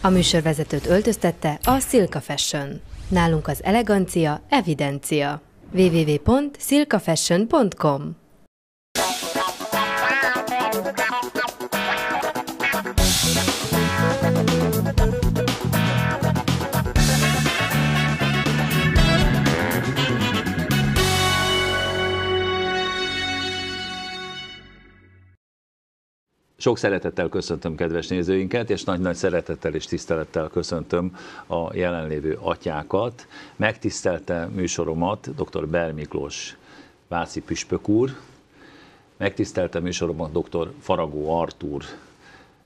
A műsorvezetőt öltöztette a Silka Fashion. Nálunk az elegancia evidencia. www.silkafashion.com. Sok szeretettel köszöntöm kedves nézőinket, és nagy-nagy szeretettel és tisztelettel köszöntöm a jelenlévő atyákat. Megtisztelte műsoromat dr. Ber Miklós váci püspök úr, megtisztelte műsoromat dr. Faragó Artúr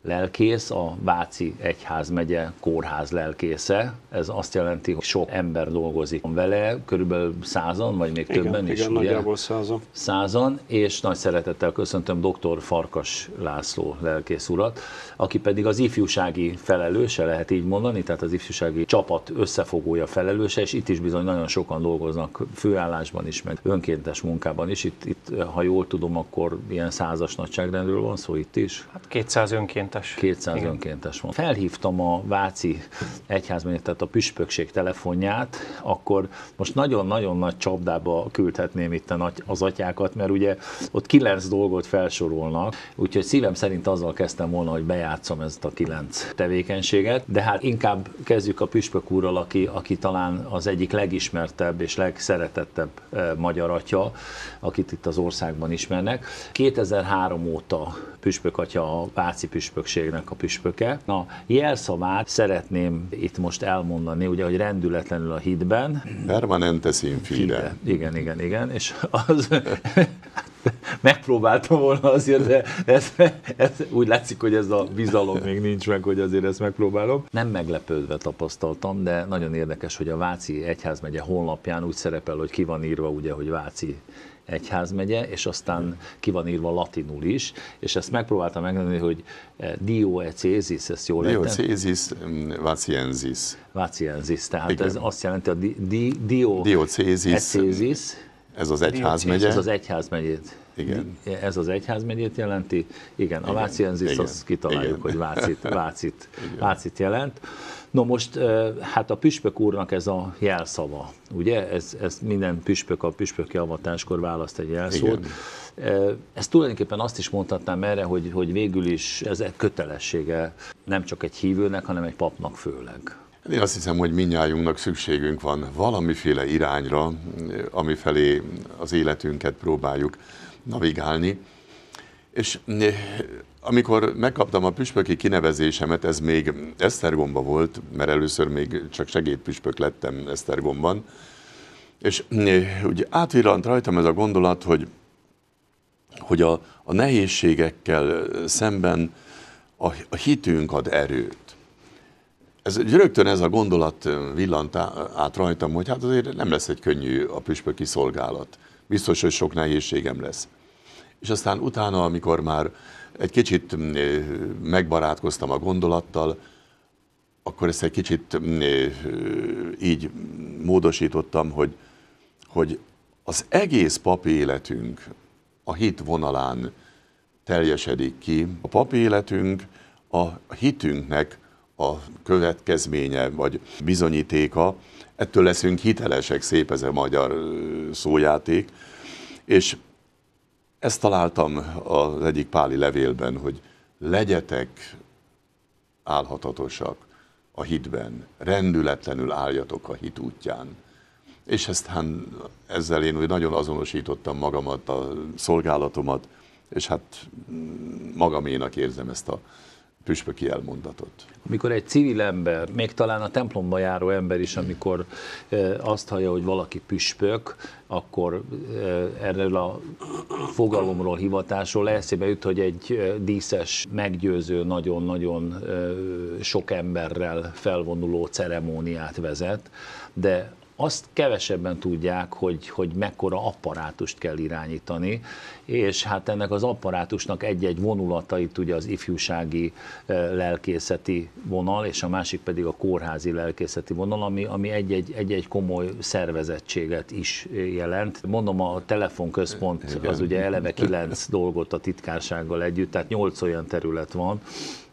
lelkész, a Váci Egyházmegye kórház lelkésze. Ez azt jelenti, hogy sok ember dolgozik vele, körülbelül 100-an, vagy még többen is. Igen, nagyjából 100-an. 100-an, és nagy szeretettel köszöntöm dr. Farkas László lelkész urat, aki pedig az ifjúsági felelőse, lehet így mondani, tehát az ifjúsági csapat összefogója felelőse, és itt is bizony nagyon sokan dolgoznak főállásban is, meg önkéntes munkában is. Itt ha jól tudom, akkor ilyen 100-as nagyságrendről van szó itt is? Hát 200 önkéntes. 200 igen. Önkéntes van. Felhívtam a Váci Egyházmegyét, tehát a püspökség telefonját, akkor most nagyon-nagyon nagy csapdába küldhetném itt az atyákat, mert ugye ott 9 dolgot felsorolnak, úgyhogy szívem szerint azzal kezdtem volna, hogy bejátszom ezt a 9 tevékenységet, de hát inkább kezdjük a püspök úrral, aki talán az egyik legismertebb és legszeretettebb magyar atya, akit itt az országban ismernek. 2003 óta püspök atya a Váci püspökségnek a püspöke. A jelszavát szeretném itt most elmondani, ugye, hogy rendületlenül a hitben. Permanentes in fide. Igen, és az megpróbáltam volna azért, de ez úgy látszik, hogy ez a bizalom még nincs meg, hogy azért ezt megpróbálom. Nem meglepődve tapasztaltam, de nagyon érdekes, hogy a Váci Egyházmegye honlapján úgy szerepel, hogy ki van írva, ugye, hogy Váci Egyházmegye, és aztán ki van írva latinul is, és ezt megpróbáltam megmondani, hogy diocésis, ezt jól értem? Diocésis vaciensis. Vaciensis, tehát igen. Ez azt jelenti, a diocésis, ez az egyházmegye. Ez az egyházmegyét. Igen. Ez az egyházmegyét jelenti. Igen, a vaciensis, azt kitaláljuk, hogy vácit jelent. No most, hát a püspök úrnak ez a jelszava, ugye? Ez minden püspök a püspöki avatáskor választ egy jelszót. Ez tulajdonképpen azt is mondhatnám erre, hogy végül is ez egy kötelessége nem csak egy hívőnek, hanem egy papnak főleg. Én azt hiszem, hogy mindnyájunknak szükségünk van valamiféle irányra, amifelé az életünket próbáljuk navigálni. És amikor megkaptam a püspöki kinevezésemet, ez még Esztergomba volt, mert először még csak segédpüspök lettem Esztergomban, és úgy átvillant rajtam ez a gondolat, hogy a nehézségekkel szemben a hitünk ad erőt. Rögtön ez a gondolat villant át rajtam, hogy hát azért nem lesz egy könnyű a püspöki szolgálat. Biztos, hogy sok nehézségem lesz. És aztán utána, amikor már egy kicsit megbarátkoztam a gondolattal, akkor ezt egy kicsit így módosítottam, hogy az egész papi életünk a hit vonalán teljesedik ki. A papi életünk a hitünknek a következménye vagy bizonyítéka, ettől leszünk hitelesek, szép ez a magyar szójáték, és ezt találtam az egyik páli levélben, hogy legyetek álhatatosak a hitben, rendületlenül álljatok a hit útján. És ezzel én úgy nagyon azonosítottam magamat, a szolgálatomat, és hát magaménak érzem ezt a püspöki elmondatot. Amikor egy civil ember, még talán a templomba járó ember is, amikor azt hallja, hogy valaki püspök, akkor erről a fogalomról, hivatásról eszébe jut, hogy egy díszes, meggyőző, nagyon-nagyon sok emberrel felvonuló ceremóniát vezet, de azt kevesebben tudják, hogy mekkora apparátust kell irányítani, és hát ennek az apparátusnak egy-egy vonulatait ugye az ifjúsági lelkészeti vonal, és a másik pedig a kórházi lelkészeti vonal, ami egy-egy komoly szervezettséget is jelent. Mondom, a telefonközpont az ugye eleve 9 dolgot a titkársággal együtt, tehát 8 olyan terület van,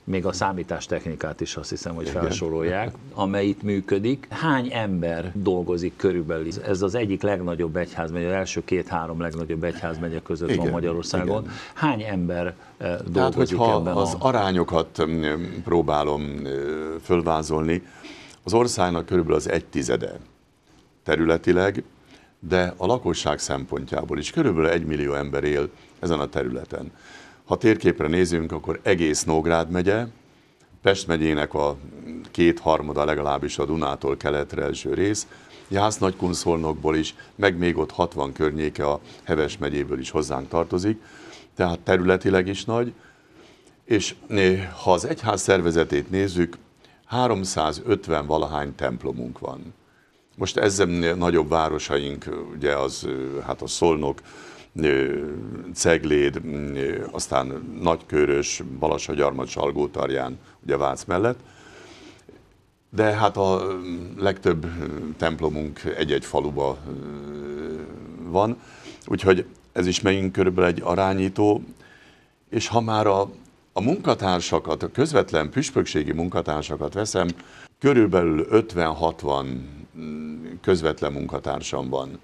még a számítástechnikát is azt hiszem, hogy felsorolják, amely itt működik. Hány ember dolgozik körülbelül? Ez az egyik legnagyobb egyházmegye, az első 2-3 legnagyobb egyházmegye között van Magyarországon. Igen. Hány ember dolgozik tehát, ebben? Az arányokat próbálom fölvázolni, az országnak körülbelül az 1/10 területileg, de a lakosság szempontjából is körülbelül 1 millió ember él ezen a területen. Ha térképre nézünk, akkor egész Nógrád megye, Pest megyének a 2/3 legalábbis a Dunától keletre első rész, Jász-Nagykunszolnokból is, meg még ott 60 környéke a Heves megyéből is hozzánk tartozik, tehát területileg is nagy, és ha az egyház szervezetét nézzük, 350 valahány templomunk van. Most ezzel nagyobb városaink, ugye az, hát a Szolnok, Cegléd, aztán Nagykőrös, Balassagyarmat, Salgótarján, ugye Vác mellett. De hát a legtöbb templomunk egy-egy faluba van, úgyhogy ez is megint körülbelül egy arányító, és ha már a munkatársakat, a közvetlen püspökségi munkatársakat veszem, körülbelül 50-60 közvetlen munkatársam van.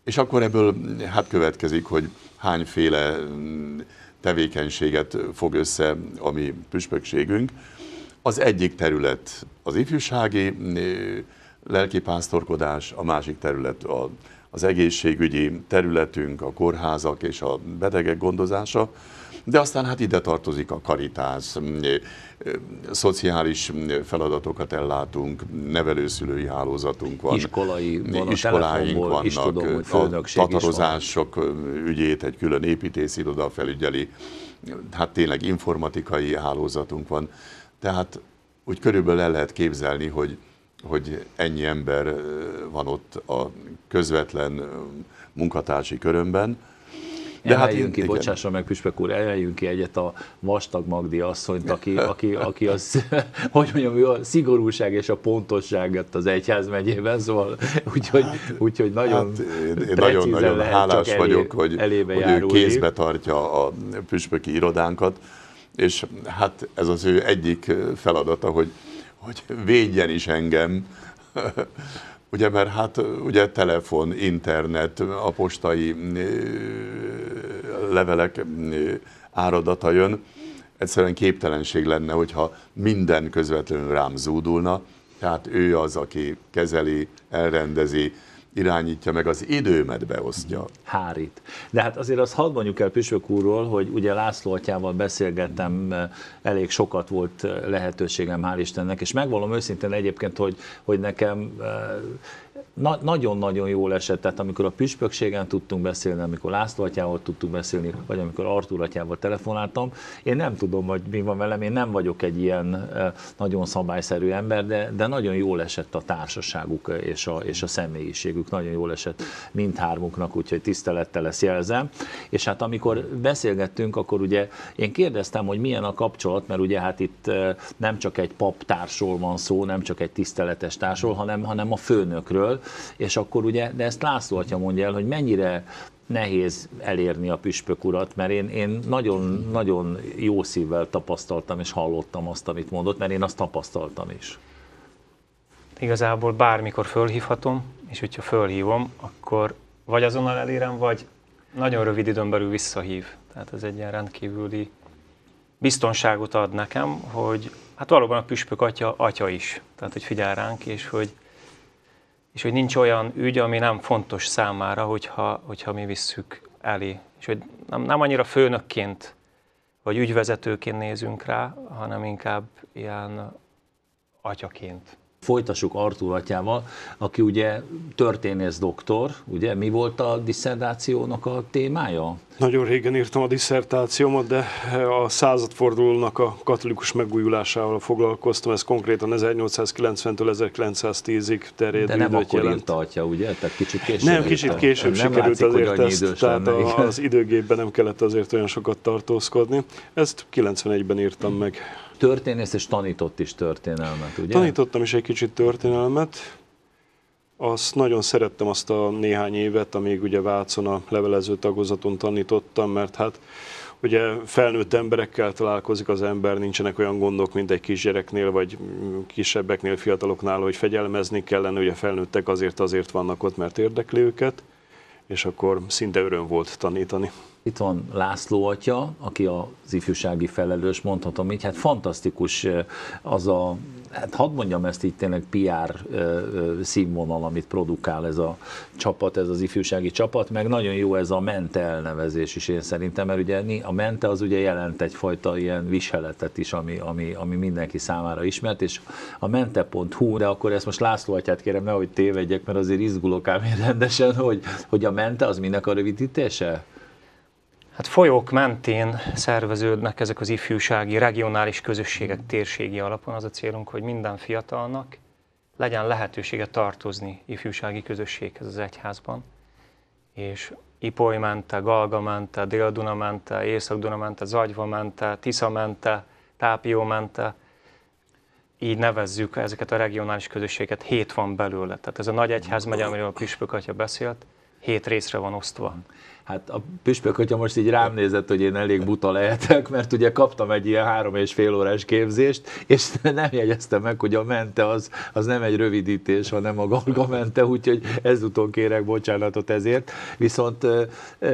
És akkor ebből hát következik, hogy hányféle tevékenységet fog össze a mi püspökségünk. Az egyik terület az ifjúsági lelkipásztorkodás, a másik terület az egészségügyi területünk, a kórházak és a betegek gondozása, de aztán hát ide tartozik a karitás, szociális feladatokat ellátunk, nevelőszülői hálózatunk van, iskoláink vannak, is tudom, hogy a tatarozások ügyét egy külön építésziroda felügyeli, hát tényleg informatikai hálózatunk van, tehát úgy körülbelül el lehet képzelni, hogy ennyi ember van ott a közvetlen munkatársi körömben. De emeljünk ki, bocsássa meg, püspök úr, emeljünk ki egyet a Vastag Magdi asszonyt, aki az, hogy mondjam, a szigorúság és a pontosságot az egyházmegyében, szóval úgyhogy nagyon nagyon hálás vagyok, hogy ő kézbe tartja a püspöki irodánkat, és hát ez az ő egyik feladata, hogy védjen is engem, ugye, mert hát ugye telefon, internet, a postai levelek áradata jön, egyszerűen képtelenség lenne, hogyha minden közvetlenül rám zúdulna, tehát ő az, aki kezeli, elrendezi, irányítja, meg az időmet beosztja. Hárít. De hát azért azt hadd mondjuk el püspök úrról, hogy ugye László atyával beszélgettem, elég sokat volt lehetőségem, hál' Istennek, és megvallom őszintén egyébként, hogy nekem nagyon-nagyon jól esett, tehát amikor a püspökségen tudtunk beszélni, amikor László atyával tudtunk beszélni, vagy amikor Artúr atyával telefonáltam, én nem tudom, hogy mi van velem, én nem vagyok egy ilyen nagyon szabályszerű ember, de nagyon jól esett a társaságuk és a személyiségük, nagyon jól esett mindhármunknak, úgyhogy tisztelettel ezt jelzem. És hát amikor beszélgettünk, akkor ugye én kérdeztem, hogy milyen a kapcsolat, mert ugye hát itt nem csak egy paptársról van szó, nem csak egy tiszteletes társról, hanem a főnökről, és akkor ugye, de ezt László atya mondja el, hogy mennyire nehéz elérni a püspök urat, mert én nagyon jó szívvel tapasztaltam és hallottam azt, amit mondott, mert én azt tapasztaltam is. Igazából bármikor fölhívhatom, és hogyha fölhívom, akkor vagy azonnal elérem, vagy nagyon rövid időn belül visszahív. Tehát ez egy ilyen rendkívüli biztonságot ad nekem, hogy hát valóban a püspök atya is, tehát hogy figyel ránk, és hogy nincs olyan ügy, ami nem fontos számára, hogyha mi visszük elé. És hogy nem annyira főnökként, vagy ügyvezetőként nézünk rá, hanem inkább ilyen atyaként. Folytassuk Artúr atyával, aki ugye történész doktor, ugye? Mi volt a disszertációnak a témája? Nagyon régen írtam a disszertációmat, de a századfordulónak a katolikus megújulásával foglalkoztam, ez konkrétan 1890-től 1910-ig terjedő időt jelent. De nem akkor írta atya, ugye? Tehát kicsit később. Nem, kicsit később sikerült azért ezt, tehát az időgépben nem kellett azért olyan sokat tartózkodni. Ezt 91-ben írtam meg. Történész és tanított is történelmet, ugye? Tanítottam is egy kicsit történelmet. Azt nagyon szerettem azt a néhány évet, amíg ugye Vácon a levelező tagozaton tanítottam, mert hát Ugye felnőtt emberekkel találkozik az ember, nincsenek olyan gondok, mint egy kisgyereknél, vagy kisebbeknél, fiataloknál, hogy fegyelmezni kellene, ugye felnőttek azért vannak ott, mert érdekli őket, és akkor szinte öröm volt tanítani. Itt van László atya, aki az ifjúsági felelős, mondhatom így, hát fantasztikus az a, hát hadd mondjam ezt így tényleg PR színvonal, amit produkál ez a csapat, ez az ifjúsági csapat, meg nagyon jó ez a mente elnevezés is én szerintem, mert ugye a mente az ugye jelent egyfajta ilyen viseletet is, ami mindenki számára ismert, és a mente.hu, de akkor ezt most László atyát kérem, nehogy tévedjek, mert azért izgulok ám én rendesen, hogy a mente az minek a rövidítése? Hát folyók mentén szerveződnek ezek az ifjúsági, regionális közösségek térségi alapon. Az a célunk, hogy minden fiatalnak legyen lehetősége tartozni ifjúsági közösséghez az egyházban. És Ipoly mente, Galga mente, Dél-Duna mente, Észak-Duna mente, Zagyva mente, Tisza mente, Tápió mente. Így nevezzük ezeket a regionális közösségeket, 7 van belőle. Tehát ez a nagy egyházmegye, amiről a püspök atya beszélt, 7 részre van osztva. Hát a püspök, hogyha most így rám nézett, hogy én elég buta lehetek, mert ugye kaptam egy ilyen 3,5 órás képzést, és nem jegyeztem meg, hogy a mente az nem egy rövidítés, hanem a Galga mente, úgyhogy ezúton kérek bocsánatot ezért. Viszont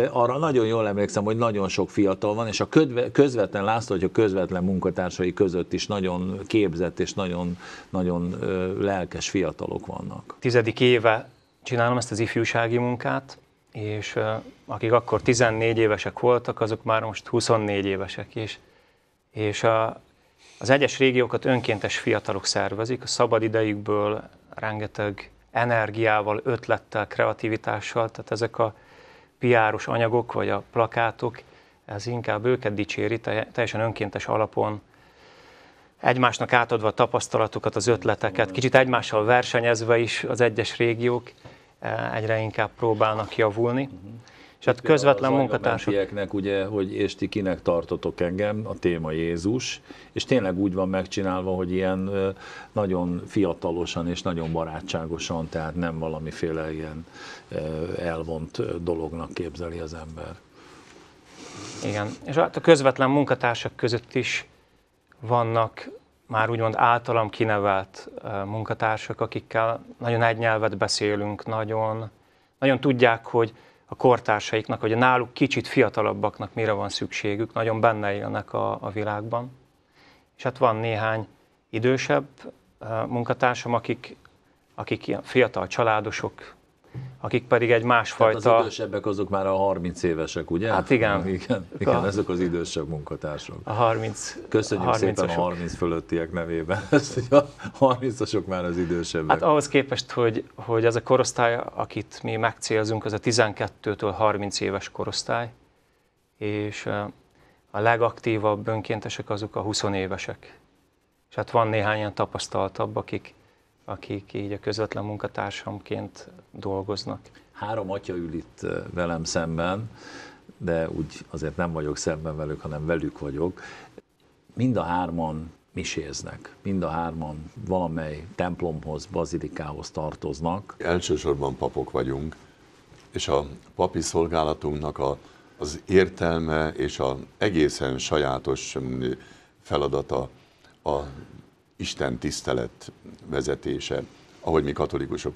arra nagyon jól emlékszem, hogy nagyon sok fiatal van, és a közvetlen László, hogy a közvetlen munkatársai között is nagyon képzett és nagyon lelkes fiatalok vannak. 10. éve csinálom ezt az ifjúsági munkát, és akik akkor 14 évesek voltak, azok már most 24 évesek is. És az egyes régiókat önkéntes fiatalok szervezik, a szabad idejükből rengeteg energiával, ötlettel, kreativitással, tehát ezek a PR-os anyagok vagy a plakátok, ez inkább őket dicséri, teljesen önkéntes alapon, egymásnak átadva a tapasztalatokat, az ötleteket, kicsit egymással versenyezve is az egyes régiók egyre inkább próbálnak javulni. És hát közvetlen munkatársak... ugye, hogy és ti kinek tartotok engem, a téma Jézus, és tényleg úgy van megcsinálva, hogy ilyen nagyon fiatalosan és nagyon barátságosan, tehát nem valamiféle ilyen elvont dolognak képzeli az ember. Igen, és hát a közvetlen munkatársak között is vannak már úgymond általam kinevelt munkatársak, akikkel nagyon egy nyelvet beszélünk, nagyon tudják, hogy a kortársaiknak, vagy a náluk kicsit fiatalabbaknak mire van szükségük, nagyon benne élnek a világban. És hát van néhány idősebb munkatársam, akik ilyen fiatal családosok, akik pedig egy másfajta... Tehát az idősebbek azok már a 30 évesek, ugye? Hát igen. Igen, ezek az idősebb munkatársak. A 30. Köszönjük szépen a 30 fölöttiek nevében, ezt, hogy a 30-asok már az idősebbek. Hát ahhoz képest, hogy ez a korosztály, akit mi megcélzünk, az a 12-től 30 éves korosztály, és a legaktívabb önkéntesek azok a 20 évesek. És hát van néhány ilyen tapasztaltabb, akik így a közvetlen munkatársamként dolgoznak. 3 atya ül itt velem szemben, de úgy azért nem vagyok szemben velük, hanem velük vagyok. Mind a 3-an miséznek, mind a 3-an valamely templomhoz, bazilikához tartoznak. Elsősorban papok vagyunk, és a papi szolgálatunknak az értelme és az egészen sajátos feladata a Isten tisztelet vezetése, ahogy mi katolikusok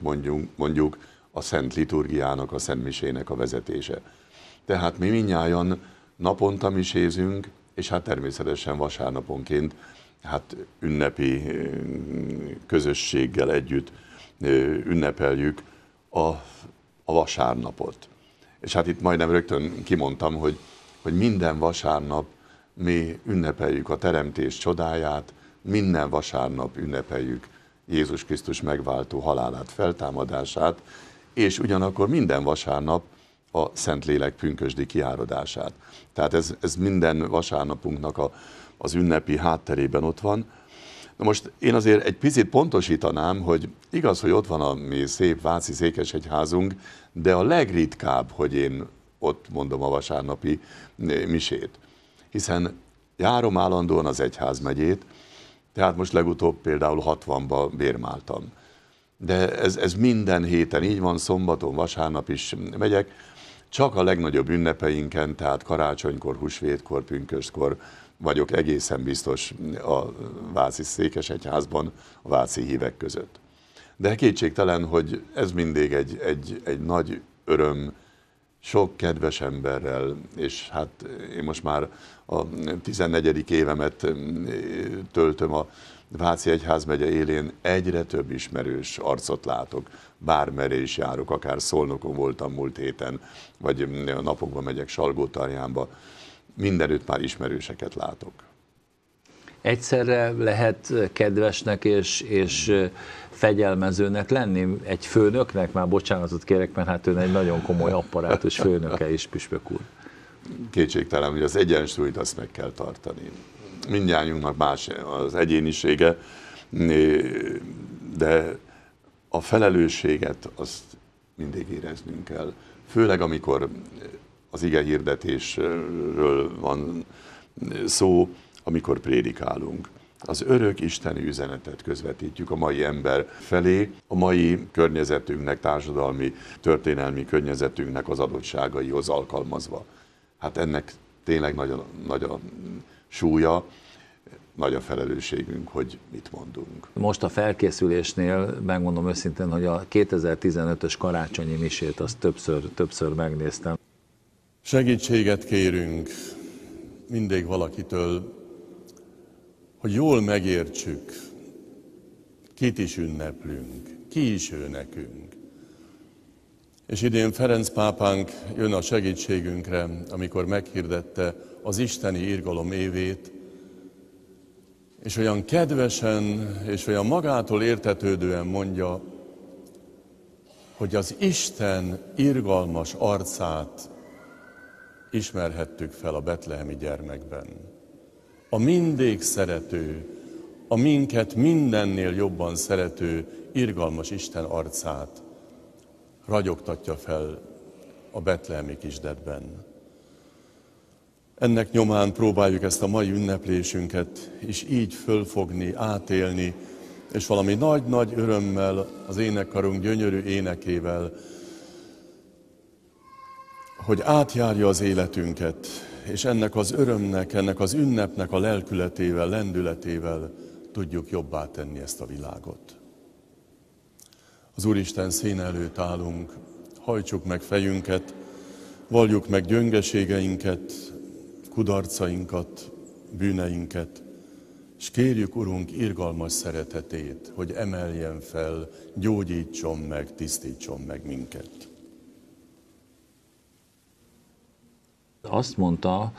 mondjuk, a szent liturgiának, a szent misének a vezetése. Tehát mi mindnyájan naponta misézünk, és hát természetesen vasárnaponként hát ünnepi közösséggel együtt ünnepeljük a vasárnapot. És hát itt majdnem rögtön kimondtam, hogy minden vasárnap mi ünnepeljük a teremtés csodáját, minden vasárnap ünnepeljük Jézus Krisztus megváltó halálát, feltámadását, és ugyanakkor minden vasárnap a Szentlélek pünkösdi kiáradását. Tehát ez minden vasárnapunknak az ünnepi hátterében ott van. Na most én azért egy picit pontosítanám, hogy igaz, hogy ott van a mi szép váci székesegyházunk, de a legritkább, hogy én ott mondom a vasárnapi misét. Hiszen járom állandóan az egyházmegyét, tehát most legutóbb például 60-ba bérmáltam. De ez minden héten így van, szombaton, vasárnap is megyek, Csak a legnagyobb ünnepeinken, tehát karácsonykor, húsvétkor, pünköstkor vagyok egészen biztos a váci székesegyházban, a váci hívek között. De kétségtelen, hogy ez mindig egy nagy öröm, sok kedves emberrel, és hát én most már a 14. évemet töltöm a Váci Egyházmegye élén, egyre több ismerős arcot látok, bármerre is járok, akár Szolnokon voltam múlt héten, vagy a napokban megyek Salgótarjánba, mindenütt már ismerőseket látok. Egyszerre lehet kedvesnek és fegyelmezőnek lenni egy főnöknek? Már bocsánatot kérek, mert hát ön egy nagyon komoly apparátus főnöke is, püspök úr. Kétségtelen, hogy az egyensúlyt azt meg kell tartani. Mindnyájunknak más az egyénisége, de a felelősséget azt mindig éreznünk kell. Főleg, amikor az igehirdetésről van szó, amikor prédikálunk. Az örök isteni üzenetet közvetítjük a mai ember felé, a mai környezetünknek, társadalmi, történelmi környezetünknek az adottságaihoz alkalmazva. Hát ennek tényleg nagy a súlya, nagy a felelősségünk, hogy mit mondunk. Most a felkészülésnél megmondom őszintén, hogy a 2015-ös karácsonyi misét azt többször megnéztem. Segítséget kérünk mindig valakitől, hogy jól megértsük, kit is ünneplünk, ki is ő nekünk. És idén Ferenc pápánk jön a segítségünkre, amikor meghirdette az isteni irgalom évét, és olyan kedvesen és olyan magától értetődően mondja, hogy az Isten irgalmas arcát ismerhettük fel a betlehemi gyermekben. A mindig szerető, a minket mindennél jobban szerető, irgalmas Isten arcát ragyogtatja fel a betlehemi kisdedben. Ennek nyomán próbáljuk ezt a mai ünneplésünket is így fölfogni, átélni, és valami nagy-nagy örömmel, az énekkarunk gyönyörű énekével, hogy átjárja az életünket, és ennek az örömnek, ennek az ünnepnek a lelkületével, lendületével tudjuk jobbá tenni ezt a világot. Az Úristen színe előtt állunk, hajtsuk meg fejünket, valljuk meg gyöngeségeinket, kudarcainkat, bűneinket, és kérjük, Urunk, irgalmas szeretetét, hogy emeljen fel, gyógyítson meg, tisztítson meg minket. Azt mondta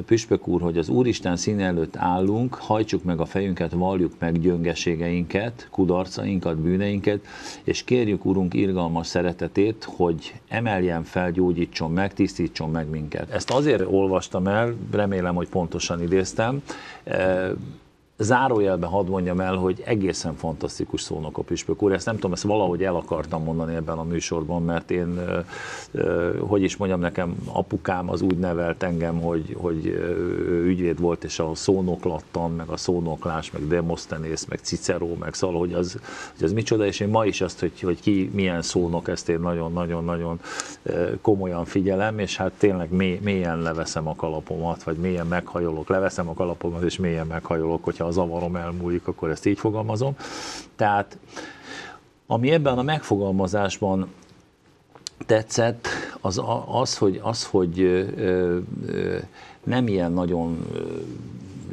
püspök úr, hogy az Úristen színe előtt állunk, hajtsuk meg a fejünket, valljuk meg gyöngeségeinket, kudarcainkat, bűneinket, és kérjük, Urunk, irgalmas szeretetét, hogy emeljen fel, gyógyítson meg, tisztítson meg minket. Ezt azért olvastam el, remélem, hogy pontosan idéztem. Zárójelben hadd mondjam el, hogy egészen fantasztikus szónok a püspök úr. Ezt nem tudom, ezt valahogy el akartam mondani ebben a műsorban, mert én, hogy is mondjam, nekem apukám az úgy nevelt engem, hogy ügyvéd volt, és a szónoklattan, meg a szónoklás, meg Demosthenész, meg Cicero, meg szóval, hogy az micsoda, és én ma is azt, hogy ki milyen szónok, ezt én nagyon-nagyon komolyan figyelem, és hát tényleg mélyen leveszem a kalapomat, vagy mélyen meghajolok, leveszem a kalapomat, és mélyen meghajolok, hogyha a zavarom elmúlik, akkor ezt így fogalmazom. Tehát, ami ebben a megfogalmazásban tetszett, az, hogy nem ilyen nagyon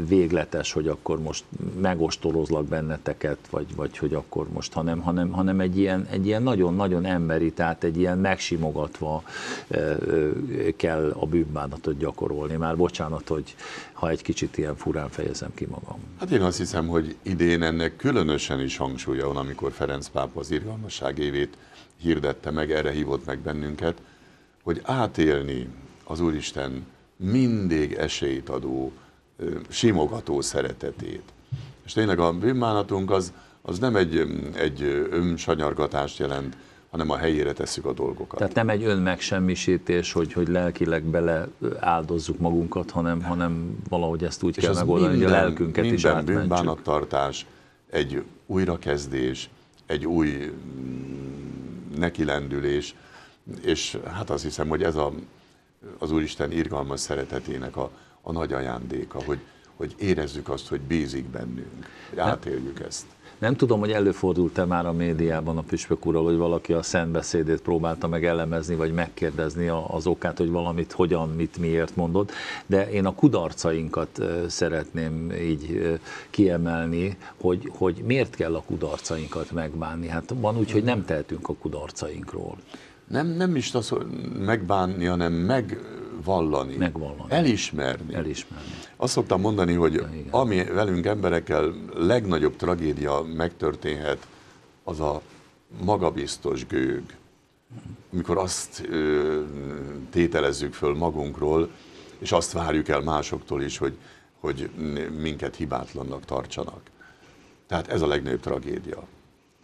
végletes, hogy akkor most megostorozlak benneteket, vagy hogy akkor most, hanem egy ilyen nagyon-nagyon emberi, tehát egy ilyen megsimogatva kell a bűnbánatot gyakorolni. Már bocsánat, hogy ha egy kicsit ilyen furán fejezem ki magam. Hát én azt hiszem, hogy idén ennek különösen is hangsúlya van, amikor Ferenc pápa az irgalmasság évét hirdette meg, erre hívott meg bennünket, hogy átélni az Úristen mindig esélyt adó, simogató szeretetét. És tényleg a bűnbánatunk az nem egy önsanyargatást jelent, hanem a helyére tesszük a dolgokat. Tehát nem egy önmegsemmisítés, hogy lelkileg beleáldozzuk magunkat, hanem valahogy ezt úgy kell megoldani, hogy a lelkünket is átmentsük. Minden bűnbánattartás egy újrakezdés, egy új nekilendülés, És hát azt hiszem, hogy ez az Úristen irgalmas szeretetének a nagy ajándéka, hogy érezzük azt, hogy bízik bennünk, hogy átéljük ezt. Nem tudom, hogy előfordult-e már a médiában a püspök úrral, hogy valaki a szentbeszédét próbálta meg elemezni, vagy megkérdezni az okát, hogy valamit hogyan, mit, miért mondott, de én a kudarcainkat szeretném így kiemelni, hogy miért kell a kudarcainkat megbánni. Hát van úgy, hogy nem tehetünk a kudarcainkról. Nem is az, hogy megbánni, hanem megvallani. Elismerni. Azt szoktam mondani, hogy ami velünk emberekkel legnagyobb tragédia megtörténhet, az a magabiztos gőg. Amikor azt tételezzük föl magunkról, és azt várjuk el másoktól is, hogy minket hibátlannak tartsanak. Tehát ez a legnagyobb tragédia.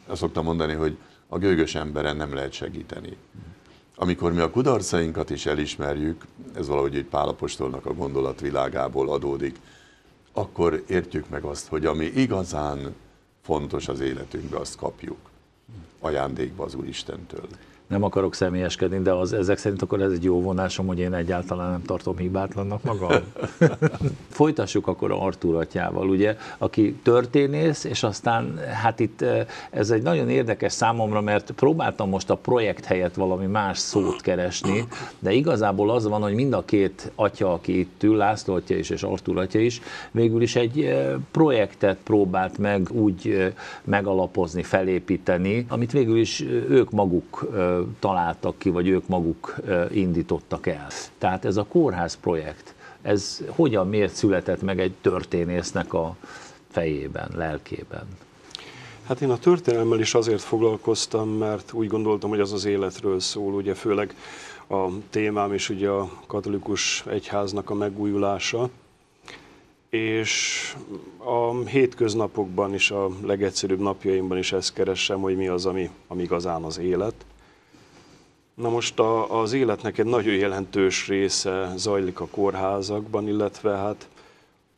Azt szoktam mondani, hogy a gőgös emberen nem lehet segíteni. Amikor mi a kudarcainkat is elismerjük, ez valahogy egy Pál apostolnak a gondolatvilágából adódik, akkor értjük meg azt, hogy ami igazán fontos az életünkben, azt kapjuk ajándékba az Úristentől. Nem akarok személyeskedni, de ezek szerint akkor ez egy jó vonásom, hogy én egyáltalán nem tartom hibátlannak magam. Folytassuk akkor Artúr atyával, ugye, aki történész, és aztán hát itt ez egy nagyon érdekes számomra, mert próbáltam most a projekt helyett valami más szót keresni, de igazából az van, hogy mind a két atya, aki itt ül, László atya is és Artúr atya is, végül is egy projektet próbált meg úgy megalapozni, felépíteni, amit végül is ők maguk találtak ki, vagy ők maguk indítottak el. Tehát ez a kórház projekt, ez hogyan, miért született meg egy történésznek a fejében, lelkében? Hát én a történelemmel is azért foglalkoztam, mert úgy gondoltam, hogy az az életről szól, ugye főleg a témám is ugye a katolikus egyháznak a megújulása, és a hétköznapokban is, a legegyszerűbb napjaimban is ezt keresem, hogy mi az, ami igazán az élet. Na most az életnek egy nagyon jelentős része zajlik a kórházakban, illetve hát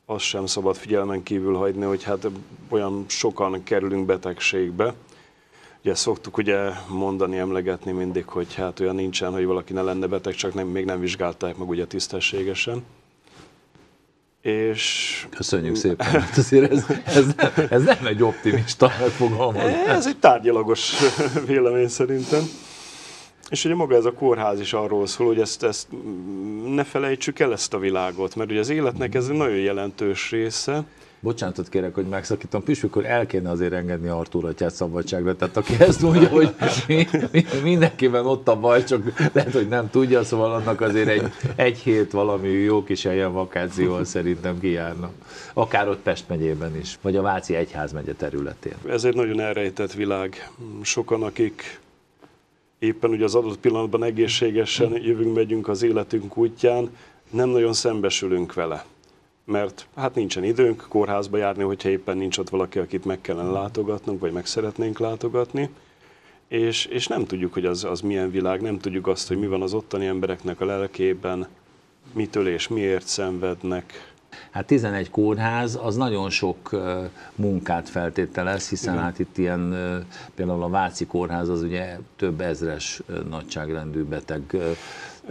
azt sem szabad figyelmen kívül hagyni, hogy hát olyan sokan kerülünk betegségbe. Ugye szoktuk ugye mondani, emlegetni mindig, hogy hát olyan nincsen, hogy valaki ne lenne beteg, csak még nem vizsgálták meg ugye tisztességesen. És... Köszönjük szépen. Ez nem egy optimista megfogalmazás. Ez egy tárgyalagos vélemény szerintem. És ugye maga ez a kórház is arról szól, hogy ezt ne felejtsük el, ezt a világot, mert ugye az életnek ez egy nagyon jelentős része. Bocsánatot kérek, hogy megszakítom, püspök úr, el kéne azért engedni Artúr atyát szabadságra, tehát aki ezt mondja, hogy mindenkiben ott a baj, csak lehet, hogy nem tudja, szóval annak azért egy hét valami jó kis helyen vakációval szerintem kijárna. Akár ott Pest megyében is, vagy a Váci egyházmegye területén. Ez egy nagyon elrejtett világ. Sokan, akik éppen ugye az adott pillanatban egészségesen megyünk az életünk útján, nem nagyon szembesülünk vele. Mert hát nincsen időnk kórházba járni, hogyha éppen nincs ott valaki, akit meg kellene látogatnunk, vagy meg szeretnénk látogatni. És nem tudjuk, hogy az milyen világ, nem tudjuk azt, hogy mi van az ottani embereknek a lelkében, mitől és miért szenvednek. Hát 11 kórház, az nagyon sok munkát feltételez, hiszen igen. Hát itt ilyen, például a Váci kórház az ugye több ezres nagyságrendű beteg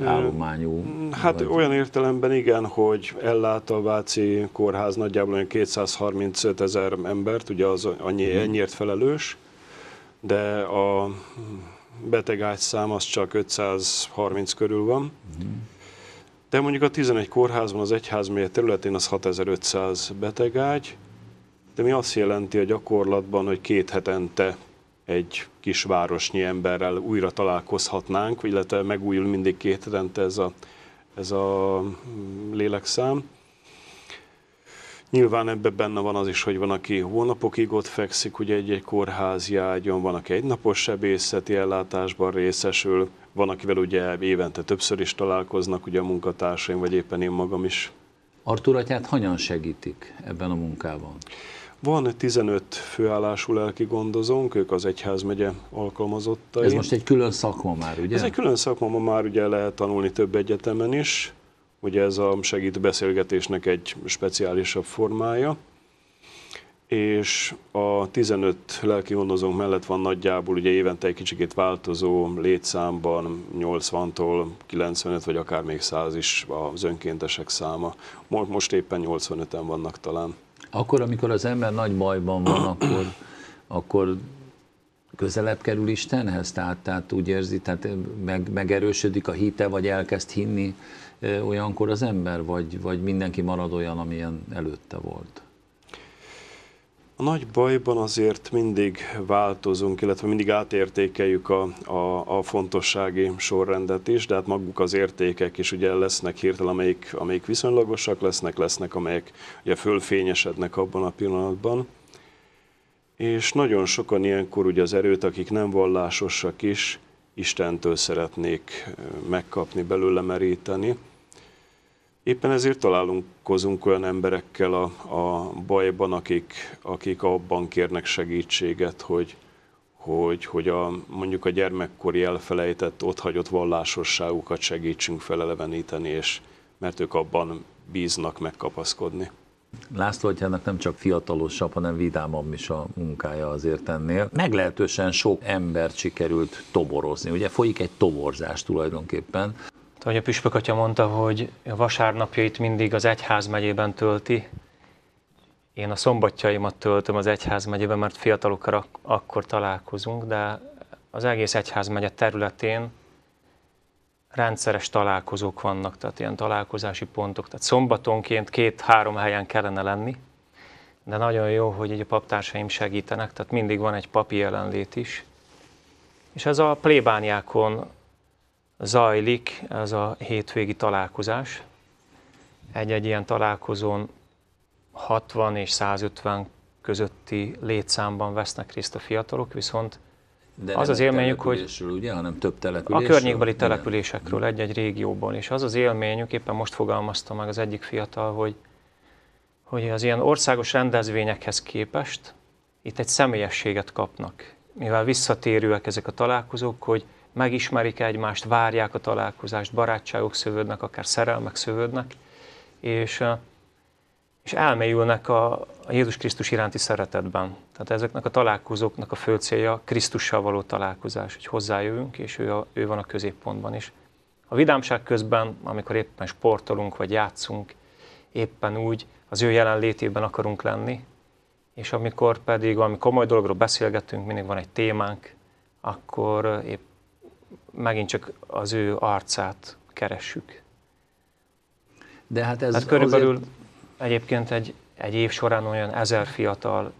állományú. Hát vagy... olyan értelemben igen, hogy ellát a Váci kórház nagyjából 235 000 embert, ugye az ennyiért felelős, de a betegágyszám az csak 530 körül van. De mondjuk a 11 kórházban az egyházmegye területén az 6500 betegágy, de mi azt jelenti a gyakorlatban, hogy 2 hetente egy kisvárosnyi emberrel újra találkozhatnánk, illetve megújul mindig 2 hetente ez a lélekszám. Nyilván ebben benne van az is, hogy van, aki hónapokig ott fekszik, ugye egy kórházi ágyon, van, aki egynapos sebészeti ellátásban részesül, van, akivel ugye évente többször is találkoznak ugye a munkatársaim, vagy éppen én magam is. Artúr atyát hogyan segítik ebben a munkában? Van 15 főállású lelki gondozónk, ők az egyházmegye alkalmazottai. Ez most egy külön szakma már, ugye? Ez egy külön szakma, ma már ugye lehet tanulni több egyetemen is. Ugye ez a segítő beszélgetésnek egy speciálisabb formája. és a 15 lelkigondozónk mellett van nagyjából ugye évente egy kicsikét változó létszámban 80-tól 95 vagy akár még 100 is az önkéntesek száma. Most éppen 85-en vannak talán. Akkor, amikor az ember nagy bajban van, akkor közelebb kerül Istenhez? Tehát úgy érzi, tehát megerősödik a hite, vagy elkezd hinni olyankor az ember, vagy mindenki marad olyan, amilyen előtte volt? A nagy bajban azért mindig változunk, illetve mindig átértékeljük a fontossági sorrendet is, de hát maguk az értékek is ugye lesznek hirtelen, amelyik viszonylagosak lesznek, amelyek ugye fölfényesednek abban a pillanatban. És nagyon sokan ilyenkor ugye az erőt, akik nem vallásosak is, Istentől szeretnék megkapni, belőle meríteni. Éppen ezért találkozunk olyan emberekkel a bajban, akik abban kérnek segítséget, hogy mondjuk a gyermekkori elfelejtett, otthagyott vallásosságukat segítsünk feleleveníteni, és mert ők abban bíznak megkapaszkodni. László atyának nem csak fiatalosabb, hanem vidámabb is a munkája azért ennél. Meglehetősen sok embert sikerült toborozni. Ugye folyik egy toborzás tulajdonképpen. Ahogy a püspök atya mondta, hogy a vasárnapjait mindig az egyházmegyében tölti. Én a szombatjaimat töltöm az egyházmegyében, mert fiatalokkal akkor találkozunk, de az egész egyházmegye területén rendszeres találkozók vannak, tehát ilyen találkozási pontok. Tehát szombatonként 2-3 helyen kellene lenni, de nagyon jó, hogy így a paptársaim segítenek, tehát mindig van egy papi jelenlét is. És ez a plébániákon zajlik, ez a hétvégi találkozás. Egy-egy ilyen találkozón 60 és 150 közötti létszámban vesznek részt a fiatalok, viszont de az az élményük, hogy ugye, hanem több településről. A környékbeli településekről, egy-egy régióból, és az az élményük, éppen most fogalmazta meg az egyik fiatal, hogy az ilyen országos rendezvényekhez képest itt egy személyességet kapnak. Mivel visszatérőek ezek a találkozók, hogy megismerik egymást, várják a találkozást, barátságok szövődnek, akár szerelmek szövődnek, és elmélyülnek a Jézus Krisztus iránti szeretetben. Tehát ezeknek a találkozóknak a fő célja Krisztussal való találkozás, hogy hozzájövünk, és ő van a középpontban is. A vidámság közben, amikor éppen sportolunk, vagy játszunk, éppen úgy az ő jelenlétében akarunk lenni, és amikor pedig valami komoly dologról beszélgetünk, mindig van egy témánk, akkor épp megint csak az ő arcát keressük. De hát ez hát körülbelül egyébként egy év során olyan 1000 fiatal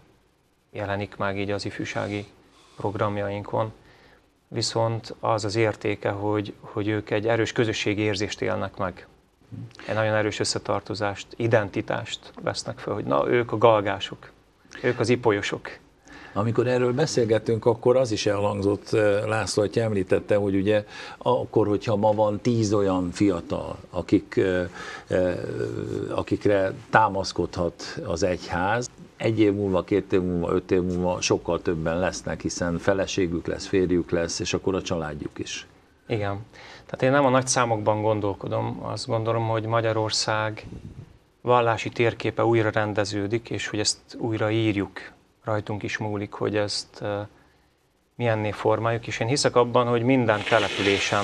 jelenik meg így az ifjúsági programjainkon, viszont az az értéke, hogy ők egy erős közösségi érzést élnek meg. Egy nagyon erős összetartozást, identitást vesznek fel, hogy na, ők a galgások, ők az ipolyosok. Amikor erről beszélgettünk, akkor az is elhangzott, László atya említette, hogy ugye akkor, hogyha ma van 10 olyan fiatal, akikre támaszkodhat az egyház, 1 év múlva, 2 év múlva, 5 év múlva sokkal többen lesznek, hiszen feleségük lesz, férjük lesz, és akkor a családjuk is. Igen. Tehát én nem a nagy számokban gondolkodom, azt gondolom, hogy Magyarország vallási térképe újra rendeződik, és hogy ezt újra írjuk. Rajtunk is múlik, hogy ezt milyenné formáljuk, és én hiszek abban, hogy minden településen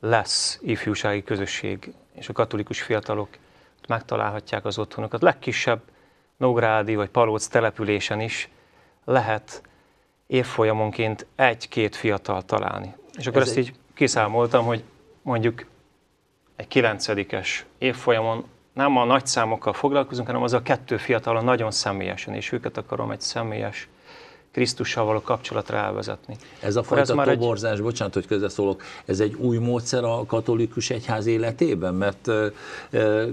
lesz ifjúsági közösség, és a katolikus fiatalok megtalálhatják az otthonukat. Legkisebb nógrádi vagy palóc településen is lehet évfolyamonként 1-2 fiatal találni. És akkor ezt így kiszámoltam, hogy mondjuk egy 9-es évfolyamon nem a nagy számokkal foglalkozunk, hanem az a 2 fiatalon nagyon személyesen, és őket akarom egy személyes Krisztussal való kapcsolatra elvezetni. Ez a fajta toborzás, bocsánat, hogy közbeszólok, ez egy új módszer a katolikus egyház életében? Mert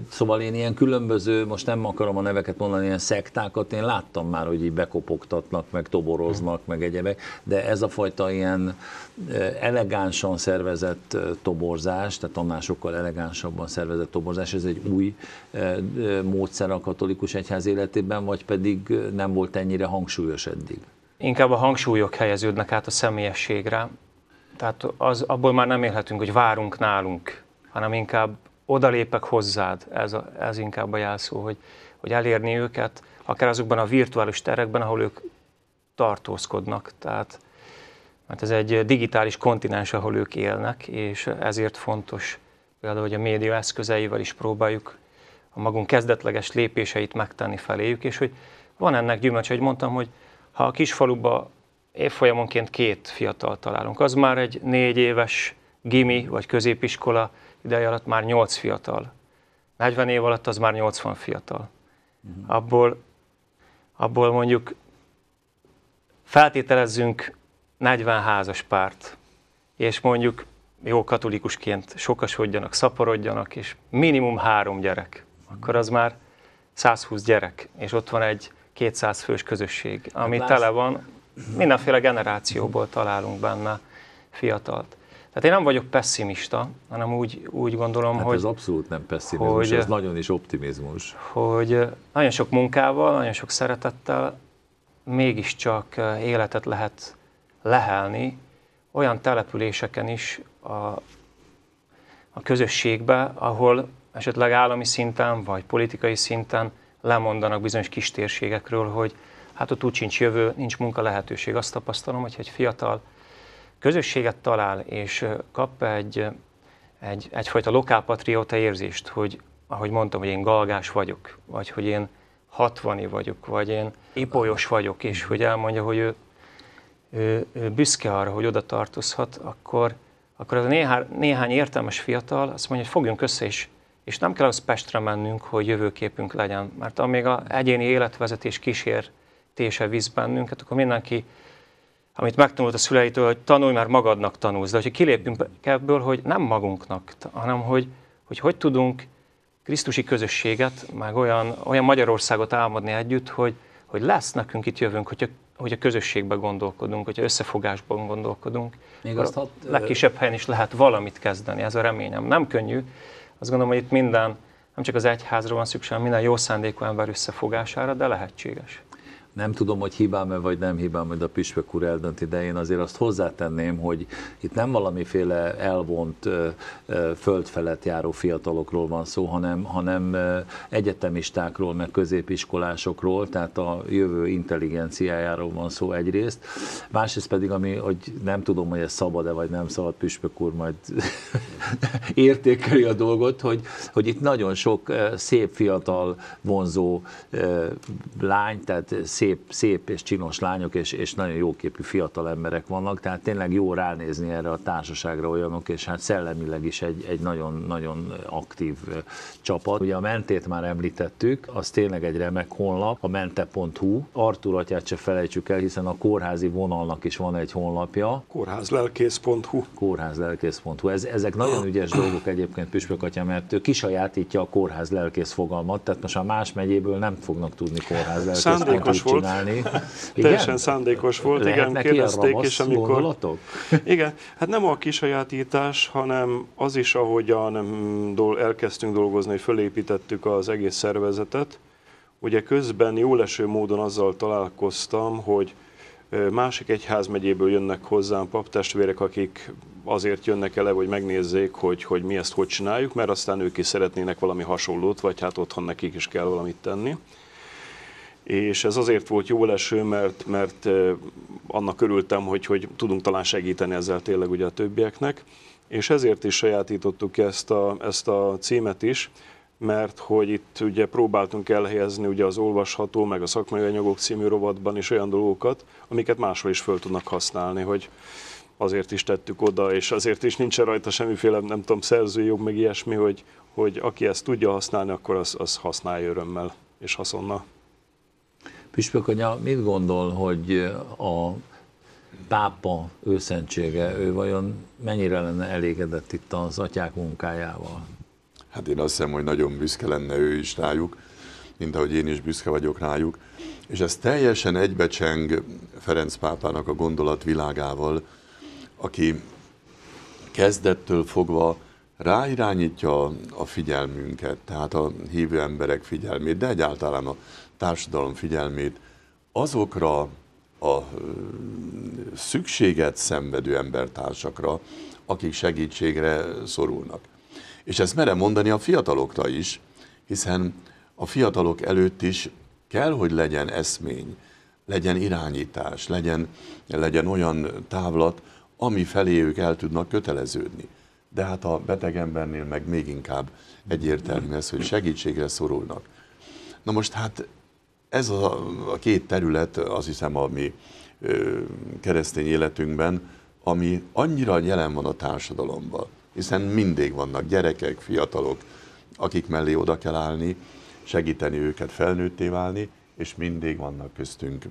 szóval én ilyen különböző, most nem akarom a neveket mondani, ilyen szektákat én láttam már, hogy így bekopogtatnak, meg toboroznak, meg egyebek, de ez a fajta ilyen elegánsan szervezett toborzás, tehát annál sokkal elegánsabban szervezett toborzás, ez egy új módszer a katolikus egyház életében, vagy pedig nem volt ennyire hangsúlyos eddig? Inkább a hangsúlyok helyeződnek át a személyességre, tehát abból már nem élhetünk, hogy várunk nálunk, hanem inkább odalépek hozzád, ez inkább a jelszó, hogy elérni őket, akár azokban a virtuális terekben, ahol ők tartózkodnak. Tehát, mert ez egy digitális kontinens, ahol ők élnek, és ezért fontos például, hogy a média eszközeivel is próbáljuk a magunk kezdetleges lépéseit megtenni feléjük, és hogy van ennek gyümölcse, hogy mondtam, hogy ha a kisfaluba évfolyamonként 2 fiatal találunk, az már egy 4 éves gimi vagy középiskola ideje alatt már 8 fiatal. 40 év alatt az már 80 fiatal. Abból mondjuk feltételezzünk 40 házas párt, és mondjuk jó katolikusként sokasodjanak, szaporodjanak, és minimum 3 gyerek. Akkor az már 120 gyerek, és ott van egy 200 fős közösség, ami tele van, mindenféle generációból találunk benne fiatalt. Tehát én nem vagyok pessimista, hanem úgy gondolom, hogy... ez abszolút nem pessimizmus, ez nagyon is optimizmus. Hogy nagyon sok munkával, nagyon sok szeretettel mégiscsak életet lehet lehelni olyan településeken is a közösségbe, ahol esetleg állami szinten vagy politikai szinten lemondanak bizonyos kis térségekről, hogy hát ott úgy sincs jövő, nincs munka lehetőség. Azt tapasztalom, hogy egy fiatal közösséget talál, és kap egyfajta lokálpatrióta érzést, hogy ahogy mondtam, hogy én galgás vagyok, vagy hogy én 60 vagyok, vagy én ipolyos vagyok, és hogy elmondja, hogy ő büszke arra, hogy oda tartozhat, akkor az néhány értelmes fiatal azt mondja, hogy fogjunk össze, és nem kell az Pestre mennünk, hogy jövőképünk legyen, mert amíg az egyéni életvezetés kísértése visz bennünket, akkor mindenki, amit megtanult a szüleitől, hogy tanulj, mert magadnak tanulsz. De hogyha kilépünk ebből, hogy nem magunknak, hanem hogy tudunk krisztusi közösséget, meg olyan Magyarországot álmodni együtt, hogy lesz nekünk itt jövőnk, hogy a közösségben gondolkodunk, hogyha összefogásban gondolkodunk. Még azt legkisebb helyen is lehet valamit kezdeni, ez a reményem. Nem könnyű, azt gondolom, hogy itt nem csak az egyházra van szükség, hanem minden jó szándékú ember összefogására, de lehetséges. Nem tudom, hogy hibám-e vagy nem hibám, majd a püspök úr eldönti, de én azért azt hozzátenném, hogy itt nem valamiféle elvont föld felett járó fiatalokról van szó, hanem egyetemistákról, meg középiskolásokról, tehát a jövő intelligenciájáról van szó egyrészt. Másrészt pedig, hogy nem tudom, hogy ez szabad-e vagy nem szabad, püspök úr majd értékeli a dolgot, hogy itt nagyon sok szép fiatal vonzó lány, tehát szép és csinos lányok, és nagyon jóképű fiatal emberek vannak, tehát tényleg jó ránézni erre a társaságra olyanok, és hát szellemileg is egy nagyon aktív csapat. Ugye a Mentét már említettük, az tényleg egy remek honlap, a mente.hu. Artúr atyát se felejtsük el, hiszen a kórházi vonalnak is van egy honlapja. Kórházlelkész.hu. Kórházlelkész.hu. Ezek nagyon ügyes dolgok egyébként, püspök atya, mert ő kisajátítja a kórházlelkész fogalmat, tehát most a más megyéből nem fognak tudni kórházlelkész.hu csinálni. Teljesen szándékos volt, igen, kérdezték, és amikor... Gondolatok? Igen, hát nem a kisajátítás, hanem az is, ahogyan elkezdtünk dolgozni, hogy fölépítettük az egész szervezetet. Ugye közben jóleső módon azzal találkoztam, hogy másik egyházmegyéből jönnek hozzám paptestvérek, akik azért jönnek el, hogy megnézzék, hogy mi ezt hogy csináljuk, mert aztán ők is szeretnének valami hasonlót, vagy hát otthon nekik is kell valamit tenni. És ez azért volt jóleső, mert annak örültem, hogy tudunk talán segíteni ezzel tényleg ugye a többieknek, és ezért is sajátítottuk ki ezt a címet is, mert hogy itt ugye próbáltunk elhelyezni ugye az olvasható, meg a szakmai anyagok című rovatban is olyan dolgokat, amiket máshol is föl tudnak használni, hogy azért is tettük oda, és azért is nincsen rajta semmiféle, nem tudom, szerzői jog, meg ilyesmi, hogy aki ezt tudja használni, akkor az használja örömmel és haszonnal. Püspök anya, mit gondol, hogy a pápa őszentsége, ő vajon mennyire lenne elégedett itt az atyák munkájával? Hát én azt hiszem, hogy nagyon büszke lenne ő is rájuk, mint ahogy én is büszke vagyok rájuk. És ez teljesen egybecseng Ferenc pápának a gondolatvilágával, aki kezdettől fogva ráirányítja a figyelmünket, tehát a hívő emberek figyelmét, de egyáltalán a társadalom figyelmét azokra a szükséget szenvedő embertársakra, akik segítségre szorulnak. És ezt merem mondani a fiatalokra is, hiszen a fiatalok előtt is kell, hogy legyen eszmény, legyen irányítás, legyen olyan távlat, ami felé ők el tudnak köteleződni. De hát a beteg embernél meg még inkább egyértelmű ez, hogy segítségre szorulnak. Na most hát ez a két terület, azt hiszem, a mi keresztény életünkben, ami annyira jelen van a társadalomban, hiszen mindig vannak gyerekek, fiatalok, akik mellé oda kell állni, segíteni őket felnőtté válni, és mindig vannak köztünk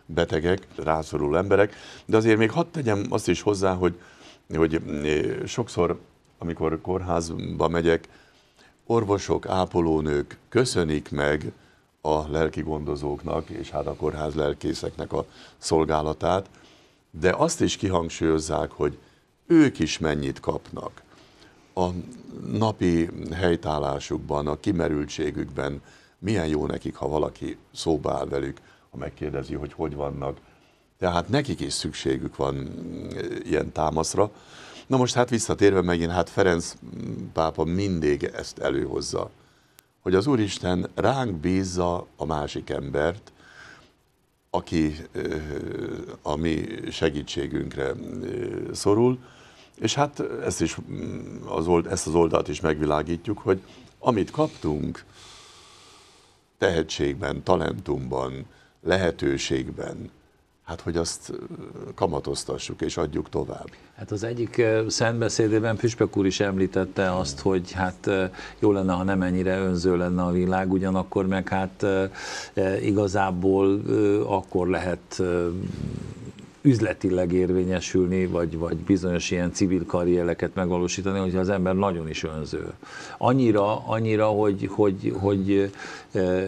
betegek, rászoruló emberek. De azért még hadd tegyem azt is hozzá, hogy sokszor, amikor kórházba megyek, orvosok, ápolónők köszönik meg a lelki gondozóknak, és hát a kórház lelkészeknek a szolgálatát, de azt is kihangsúlyozzák, hogy ők is mennyit kapnak. A napi helytállásukban, a kimerültségükben milyen jó nekik, ha valaki szóba áll velük, ha megkérdezi, hogy vannak. Tehát nekik is szükségük van ilyen támaszra. Na most hát visszatérve megint, hát Ferenc pápa mindig ezt előhozza, hogy az Úristen ránk bízza a másik embert, aki a mi segítségünkre szorul, és hát ezt az oldalt is megvilágítjuk, hogy amit kaptunk tehetségben, talentumban, lehetőségben, hát hogy azt kamatoztassuk és adjuk tovább. Hát az egyik szentbeszédében Püspök úr is említette azt, hogy hát jó lenne, ha nem ennyire önző lenne a világ, ugyanakkor meg hát igazából akkor lehet üzletileg érvényesülni, vagy bizonyos ilyen civil karriereket megvalósítani, hogyha az ember nagyon is önző. Annyira hogy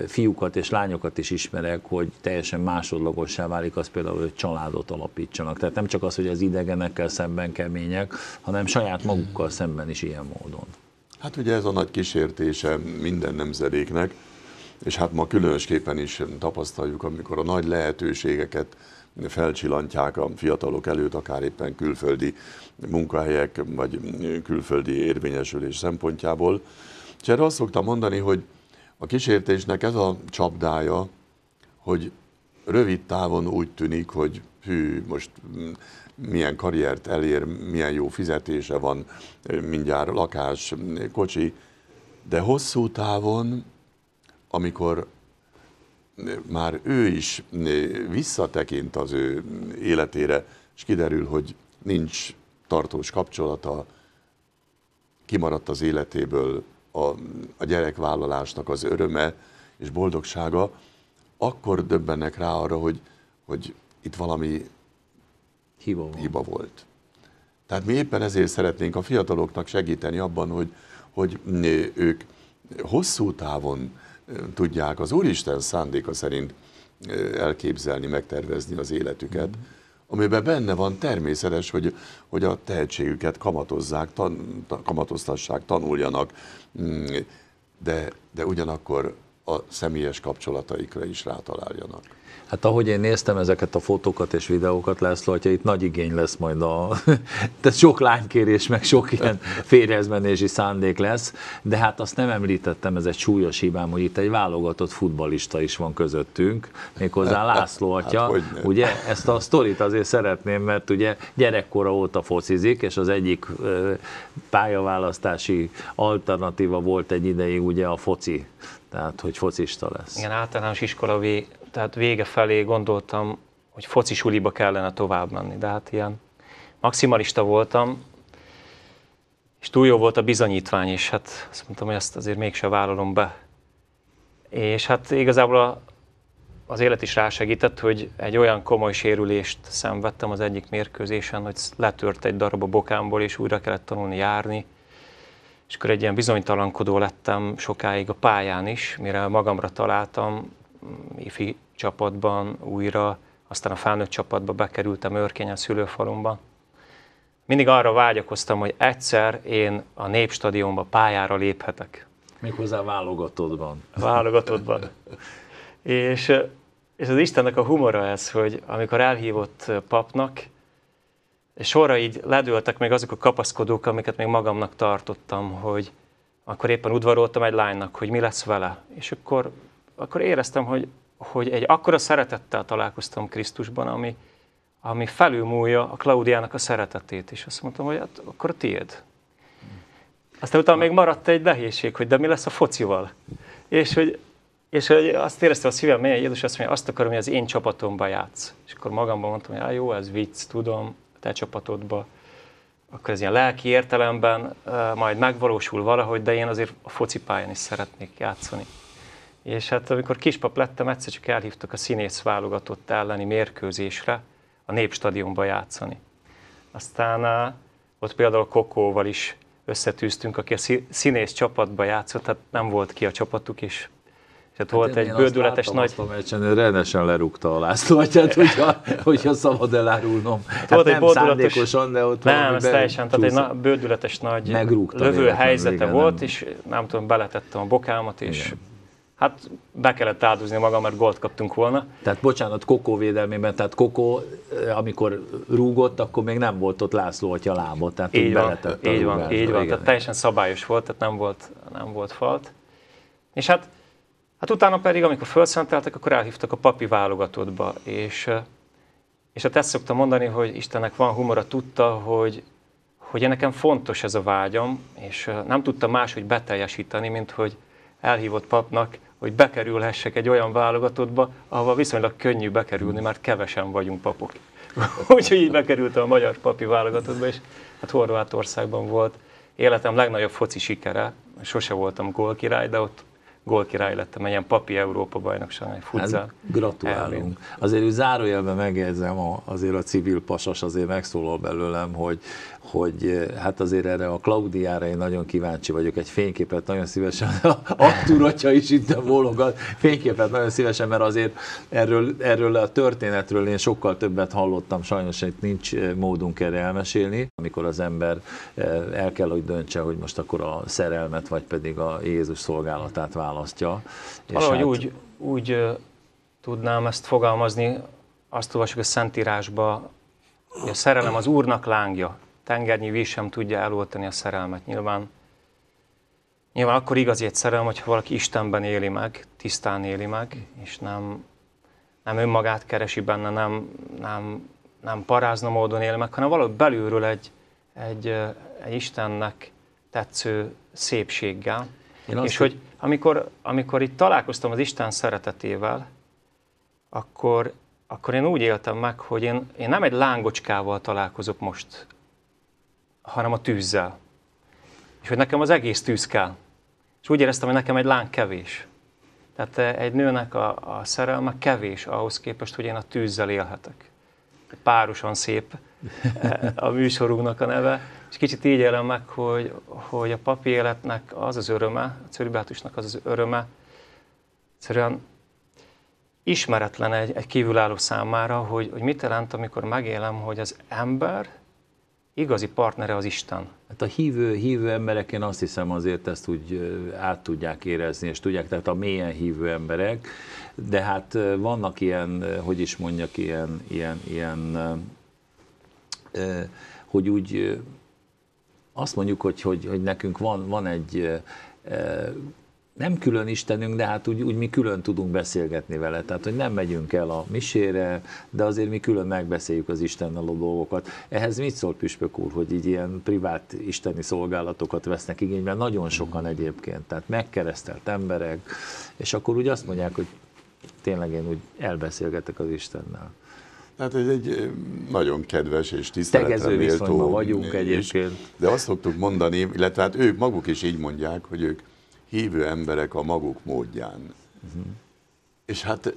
fiúkat és lányokat is ismerek, hogy teljesen másodlagossá válik az például, hogy családot alapítsanak. Tehát nem csak az, hogy az idegenekkel szemben kemények, hanem saját magukkal szemben is ilyen módon. Hát ugye ez a nagy kísértése minden nemzedéknek, és hát ma különösképpen is tapasztaljuk, amikor a nagy lehetőségeket felcsillantják a fiatalok előtt, akár éppen külföldi munkahelyek, vagy külföldi érvényesülés szempontjából. És erre azt szoktam mondani, hogy a kísértésnek ez a csapdája, hogy rövid távon úgy tűnik, hogy most milyen karriert elér, milyen jó fizetése van, mindjárt lakás, kocsi, de hosszú távon, amikor már ő is visszatekint az ő életére, és kiderül, hogy nincs tartós kapcsolata, kimaradt az életéből a gyerekvállalásnak az öröme és boldogsága, akkor döbbennek rá arra, hogy itt valami hiba volt. Tehát mi éppen ezért szeretnénk a fiataloknak segíteni abban, hogy ők hosszú távon tudják az Úristen szándéka szerint elképzelni, megtervezni az életüket, amiben benne van természetes, hogy a tehetségüket kamatoztassák, tanuljanak, de ugyanakkor a személyes kapcsolataikra is rátaláljanak. Hát ahogy én néztem ezeket a fotókat és videókat, László, hogyha itt nagy igény lesz majd tehát sok lánykérés, meg sok ilyen férjezmenési szándék lesz, de hát azt nem említettem, ez egy súlyos hibám, hogy itt egy válogatott futballista is van közöttünk, méghozzá László atya. Hát, ugye ezt a sztorit azért szeretném, mert ugye gyerekkora óta focizik, és az egyik pályaválasztási alternatíva volt egy ideig ugye a foci, tehát hogy focista lesz. Igen, általános iskola tehát vége felé gondoltam, hogy foci suliba kellene tovább menni, de hát ilyen maximalista voltam, és túl jó volt a bizonyítvány, és hát azt mondtam, hogy ezt azért mégse vállalom be. És hát igazából az élet is rásegített, hogy egy olyan komoly sérülést szenvedtem az egyik mérkőzésen, hogy letört egy darab a bokámból, és újra kellett tanulni járni. És akkor egy ilyen bizonytalankodó lettem sokáig a pályán is, mire magamra találtam, ifi csapatban újra, aztán a felnőtt csapatba bekerültem Örkényen, szülőfalumba. Mindig arra vágyakoztam, hogy egyszer én a Népstadionba pályára léphetek. Méghozzá válogatottban. Válogatottban. És az Istennek a humora ez, hogy amikor elhívott papnak, és sorra így ledőltek még azok a kapaszkodók, amiket még magamnak tartottam, hogy akkor éppen udvaroltam egy lánynak, hogy mi lesz vele. És akkor éreztem, hogy egy akkora szeretettel találkoztam Krisztusban, ami felülmúlja a Klaudiának a szeretetét. És azt mondtam, hogy hát akkor a tiéd. Aztán utána még maradt egy nehézség, hogy de mi lesz a focival. És hogy azt éreztem a szívem mélyen, Jézus azt mondja, azt akarom, hogy az én csapatomban játsz. És akkor magamban mondtam, hogy jó, ez vicc, tudom, te csapatodba. Akkor ez ilyen lelki értelemben majd megvalósul valahogy, de én azért a focipályán is szeretnék játszani. És hát amikor kispap lettem, egyszer csak elhívtak a színész válogatott elleni mérkőzésre, a Népstadionba játszani. Aztán ott például Kokóval is összetűztünk, aki a színész csapatba játszott, tehát nem volt ki a csapatuk is. És hát volt egy bődületes nagy... Azt a meccsen, rendesen lerúgta a László atyát, hogyha szabad elárulnom. Hát volt egy szándékosan, de ott nem, ez teljesen, tehát egy bődületes nagy lövő helyzete volt, és nem tudom, beletettem a bokámat, és igen. Hát be kellett áldozni magam, mert gólt kaptunk volna. Tehát bocsánat, Kokó védelmében, tehát Kokó, amikor rúgott, akkor még nem volt ott László atya lába, tehát így van, tehát teljesen szabályos volt, tehát nem volt falt. És hát utána pedig, amikor felszenteltek, akkor elhívtak a papi válogatottba, és hát ezt szoktam mondani, hogy Istennek van humora, tudta, hogy nekem fontos ez a vágyam, és nem tudta máshogy beteljesíteni, mint hogy elhívott papnak, hogy bekerülhessek egy olyan válogatottba, ahova viszonylag könnyű bekerülni, mert kevesen vagyunk papok. Úgyhogy így bekerültem a magyar papi válogatottba, és hát Horvátországban volt életem legnagyobb foci sikere. Sose voltam gólkirály, de ott gólkirály lettem, egy ilyen papi Európa-bajnokság, egy futsal. Hát, gratulálunk. Azért úgy zárójelben megjegyzem, azért a civil pasas azért megszólal belőlem, hogy hát azért erre a Klaudiára én nagyon kíváncsi vagyok, egy fényképet nagyon szívesen, Artúr atya is itt bólogat, fényképet nagyon szívesen, mert azért erről a történetről én sokkal többet hallottam, sajnos itt nincs módunk erre elmesélni, amikor az ember el kell, hogy döntse, hogy most akkor a szerelmet, vagy pedig a Jézus szolgálatát választja. Valahogy hát... úgy tudnám ezt fogalmazni, azt olvasjuk a Szentírásba, hogy a szerelem az Úrnak lángja. Tengernyi víz sem tudja eloltani a szerelmet. Nyilván akkor igazi egy szerelem, hogyha valaki Istenben éli meg, tisztán éli meg, és nem önmagát keresi benne, nem parázna módon éli meg, hanem valahogy belülről egy Istennek tetsző szépséggel. És hogy amikor itt találkoztam az Isten szeretetével, akkor én úgy éltem meg, hogy én nem egy lángocskával találkozok most, hanem a tűzzel. És hogy nekem az egész tűz kell. És úgy éreztem, hogy nekem egy láng kevés. Tehát egy nőnek a szerelme kevés ahhoz képest, hogy én a tűzzel élhetek. Párosan szép a műsorunknak a neve. És kicsit így élem meg, hogy a papi életnek az az öröme, a cölibátusnak az az öröme, egyszerűen ismeretlen egy kívülálló számára, hogy mit jelent, amikor megélem, hogy az ember igazi partnere az Isten. Hát a hívő emberek, én azt hiszem azért ezt úgy át tudják érezni, és tudják, tehát a mélyen hívő emberek, de hát vannak ilyen, hogy is mondjak, ilyen hogy úgy azt mondjuk, hogy nekünk van egy nem külön Istenünk, de hát úgy mi külön tudunk beszélgetni vele. Tehát, hogy nem megyünk el a misére, de azért mi külön megbeszéljük az Istennel a dolgokat. Ehhez mit szól Püspök úr, hogy így ilyen privát isteni szolgálatokat vesznek igénybe? Nagyon sokan egyébként, tehát megkeresztelt emberek, és akkor úgy azt mondják, hogy tényleg én úgy elbeszélgetek az Istennel. Hát ez egy nagyon kedves és tiszteletre méltó vagyunk egyébként. De azt szoktuk mondani, illetve hát ők maguk is így mondják, hogy ők hívő emberek a maguk módján. És hát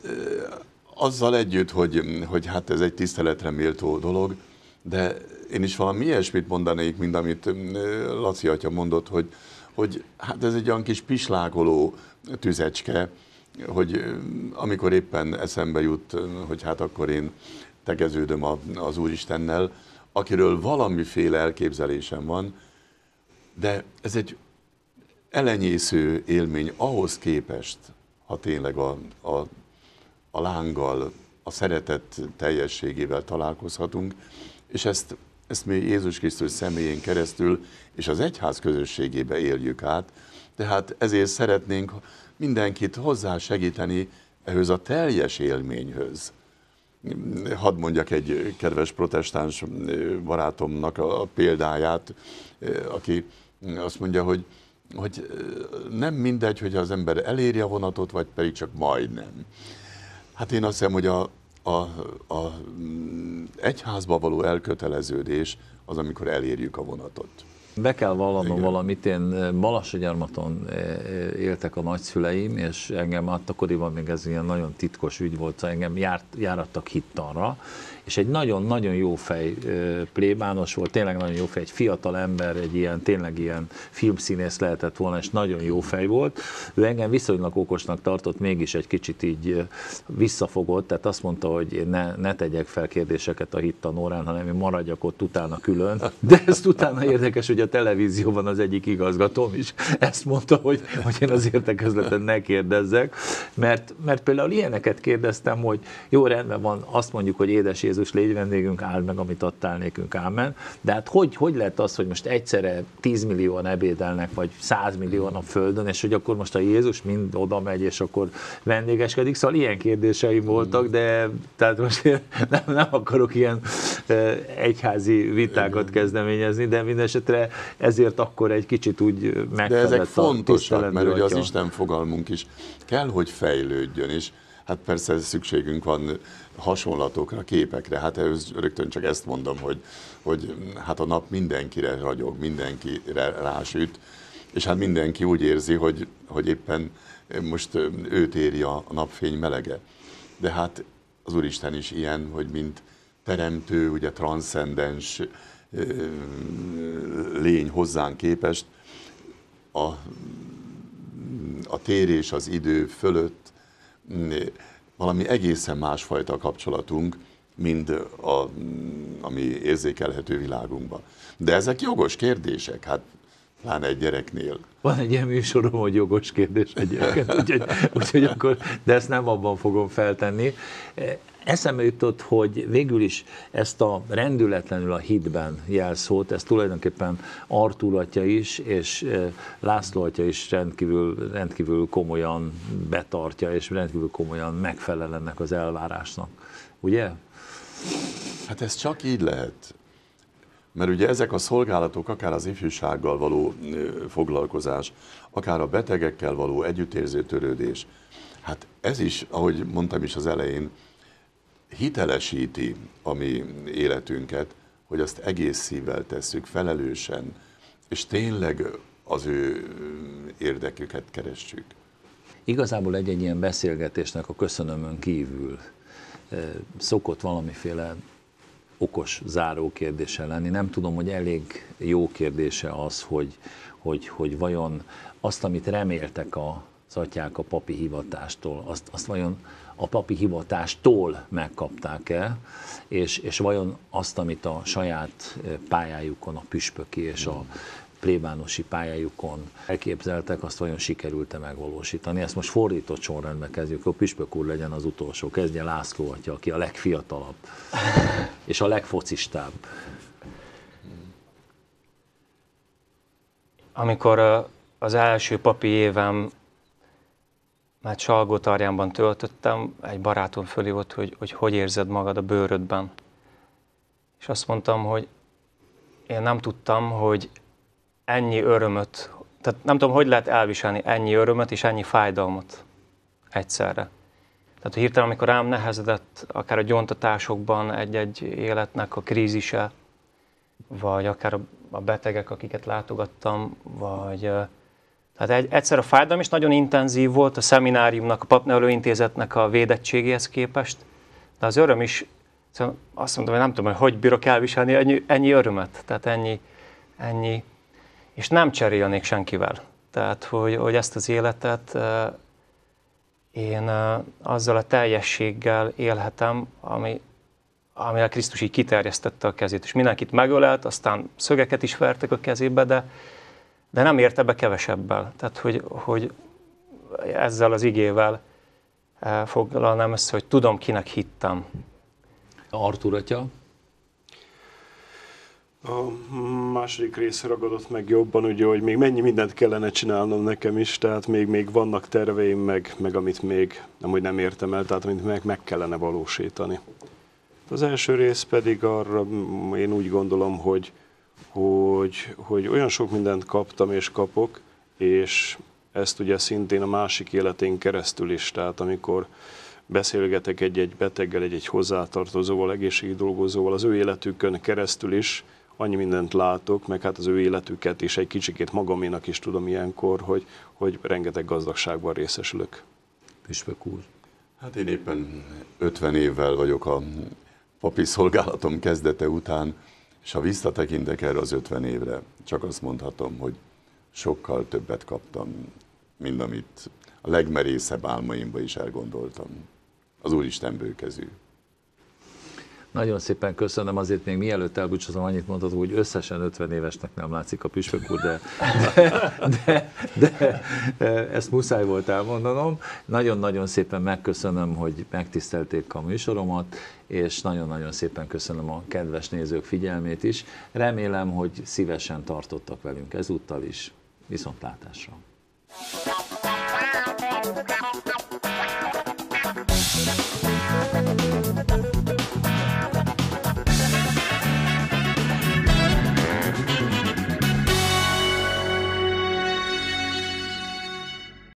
azzal együtt, hogy hát ez egy tiszteletre méltó dolog, de én is valami ilyesmit mondanék, mint amit Laci atya mondott, hogy hát ez egy olyan kis pislákoló tüzecske, hogy amikor éppen eszembe jut, hogy hát akkor én tegeződöm az Úristennel, akiről valamiféle elképzelésem van, de ez egy elenyésző élmény ahhoz képest, ha tényleg a lánggal, a szeretet teljességével találkozhatunk, és ezt mi Jézus Krisztus személyén keresztül és az egyház közösségébe éljük át, Tehát ezért szeretnénk mindenkit hozzásegíteni ehhez a teljes élményhöz. Hadd mondjak egy kedves protestáns barátomnak a példáját, aki azt mondja, hogy nem mindegy, hogy az ember eléri a vonatot, vagy pedig csak majdnem. Hát én azt hiszem, hogy a egyházba való elköteleződés az, amikor elérjük a vonatot. Be kell vallanom Igen. valamit, én Balassagyarmaton éltek a nagyszüleim, és engem akkoriban még ez ilyen nagyon titkos ügy volt, engem járattak hittanra, és egy nagyon-nagyon jó fej plébános volt, tényleg nagyon jó fej, egy fiatal ember, egy ilyen, tényleg ilyen filmszínész lehetett volna, és nagyon jó fej volt. Ő engem viszonylag okosnak tartott, mégis egy kicsit így visszafogott, tehát azt mondta, hogy én ne tegyek fel kérdéseket a hittanórán, hanem én maradjak ott utána külön. De ezt utána érdekes, hogy a televízióban az egyik igazgatóm is ezt mondta, hogy én az értekezleten ne kérdezzek, mert például ilyeneket kérdeztem, hogy jó, rendben van, azt mondjuk, hogy édes Jézus, légy vendégünk, áld meg, amit adtál nékünk, ámen. De hát hogy lehet az, hogy most egyszerre 10 millióan ebédelnek, vagy 100 millióan a földön, és hogy akkor most a Jézus mind oda megy, és akkor vendégeskedik? Szóval ilyen kérdéseim voltak, de tehát most én nem akarok ilyen egyházi vitákat kezdeményezni, de mindesetre ezért akkor egy kicsit úgy megfelelt. De ezek fontosak, mert ugye az atya. Isten fogalmunk is kell, hogy fejlődjön, és hát persze szükségünk van hasonlatokra, képekre, hát ehhez rögtön csak ezt mondom, hogy hát a nap mindenkire ragyog, mindenkire rásüt, és hát mindenki úgy érzi, hogy éppen most őt éri a napfény melege. De hát az Úristen is ilyen, hogy mint teremtő, ugye transzcendens lény hozzánk képest, a tér és az idő fölött valami egészen másfajta kapcsolatunk, mint ami érzékelhető világunkban. De ezek jogos kérdések, hát pláne egy gyereknél. Van egy ilyen műsorom, hogy jogos kérdés egy gyereket, úgyhogy akkor, de ezt nem abban fogom feltenni. Eszembe jutott, hogy végül is ezt a rendületlenül a hitben jelszót, ezt tulajdonképpen Artúr atya is, és László atya is rendkívül komolyan betartja, és rendkívül komolyan megfelel ennek az elvárásnak. Ugye? Hát ez csak így lehet. Mert ugye ezek a szolgálatok, akár az ifjúsággal való foglalkozás, akár a betegekkel való együttérző törődés, hát ez is, ahogy mondtam is az elején, hitelesíti a mi életünket, hogy azt egész szívvel tesszük, felelősen, és tényleg az ő érdeküket keressük. Igazából egy ilyen beszélgetésnek a köszönömön kívül szokott valamiféle okos záró kérdése lenni. Nem tudom, hogy elég jó kérdése az, hogy vajon azt, amit reméltek az atyák a papi hivatástól, azt vajon a papi hivatástól megkapták-e, és vajon azt, amit a saját pályájukon, a püspöki és a plébánosi pályájukon elképzeltek, azt vajon sikerült-e megvalósítani. Ezt most fordított sorrendben kezdjük, a püspök úr legyen az utolsó. Kezdje László atya, aki a legfiatalabb és a legfocistább. Amikor az első papi évem már Salgótarjánban töltöttem, egy barátom fölhívott, hogy érzed magad a bőrödben. És azt mondtam, hogy én nem tudtam, hogy ennyi örömöt, tehát nem tudom, hogy lehet elviselni ennyi örömöt és ennyi fájdalmat egyszerre. Tehát hirtelen, amikor rám nehezedett akár a gyóntatásokban egy-egy életnek a krízise, vagy akár a betegek, akiket látogattam, vagy... Tehát egyszer a fájdalom is nagyon intenzív volt a szemináriumnak, a papnevelőintézetnek a védettségéhez képest, de az öröm is, azt mondom, hogy nem tudom, hogy bírok elviselni ennyi örömet, tehát ennyi, és nem cserélnék senkivel. Tehát, hogy ezt az életet én azzal a teljességgel élhetem, amire Krisztus így kiterjesztette a kezét, és mindenkit megölelt, aztán szögeket is vertek a kezébe, de nem érte be kevesebbel. Tehát, hogy ezzel az igével foglalnám össze, hogy tudom, kinek hittem. Artúr atya? A második rész ragadott meg jobban, ugye, hogy még mennyi mindent kellene csinálnom nekem is, tehát még vannak terveim, meg amit még nem értem el, tehát amit meg kellene valósítani. Az első rész pedig arra, én úgy gondolom, hogy olyan sok mindent kaptam és kapok, és ezt ugye szintén a másik életén keresztül is, tehát amikor beszélgetek egy-egy beteggel, egy hozzátartozóval, egészségügyi dolgozóval, az ő életükön keresztül is annyi mindent látok, meg hát az ő életüket is egy kicsikét magaménak is tudom ilyenkor, hogy rengeteg gazdagságban részesülök. Püspök úr. Hát én éppen 50 évvel vagyok a papi szolgálatom kezdete után, és ha visszatekintek erre az 50 évre, csak azt mondhatom, hogy sokkal többet kaptam, mint amit a legmerészebb álmaimban is elgondoltam. Az Úristen bőkezű. Nagyon szépen köszönöm, azért még mielőtt elbúcsúzom, annyit mondhatom, hogy összesen 50 évesnek nem látszik a püspök úr, de ezt muszáj volt elmondanom. Nagyon-nagyon szépen megköszönöm, hogy megtisztelték a műsoromat, és nagyon-nagyon szépen köszönöm a kedves nézők figyelmét is. Remélem, hogy szívesen tartottak velünk ezúttal is. Viszontlátásra!